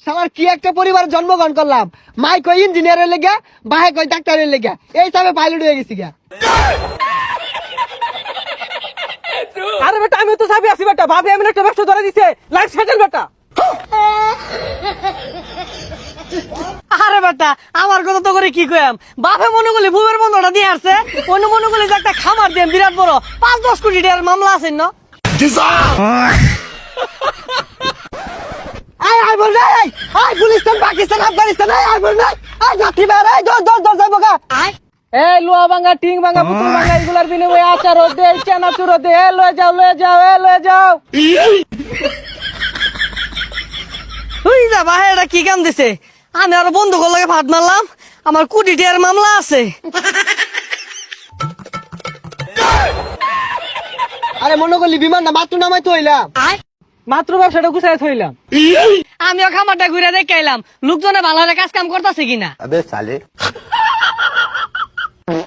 শালার কি একটা পরিবারে জন্মগ্রহণ করলাম, মাই কই ইঞ্জিনিয়ারের লেগে, বাহে কই ডাক্তারের লেগে, এই হিসাবে পাইলট হয়ে গেছি গা। আরে বেটা আমি তো চাবি আছি বেটা, ভাবি আমি একটা ব্যবসা ধরে দিছে, লাইফ সেটেল বেটা। আরে বেটা আমার কথা তো করে কি কইম, বাপে মনে করলে ভূমের বন্ধটা দিয়ে আসছে, অন্য মনে করলে যে একটা খামার দিয়ে বিরাট বড় 5-10 কোটি টাকার মামলা আছে না। আই বল নাই, আই গুলিস্তান পাকিস্তান আফগানিস্তান, আই বল নাই, আই যাত্রী বের, আই দর যাইব গা। এই লোহা ভাঙা টিং ভাঙা পুতুল ভাঙা এগুলার বিনিময়ে আচার দে, চানাচুর দে, লয়ে যাও লয়ে যাও। তুই যা বাহে এটা কি কাম দিছে, আমি আরো বন্ধু লাগে ভাত মারলাম, আমার কোটি টাকার মামলা আছে। আরে মনে করলি বিমানটা মাত্র নামাই তো হইলাম। মাত্র ব্যবসাটা গুছাই থইলাম। আমিও খামারটা ঘুরে দেখে এলাম লোকজনে ভালো কাজ কাম করতেছে কিনা। अबे साले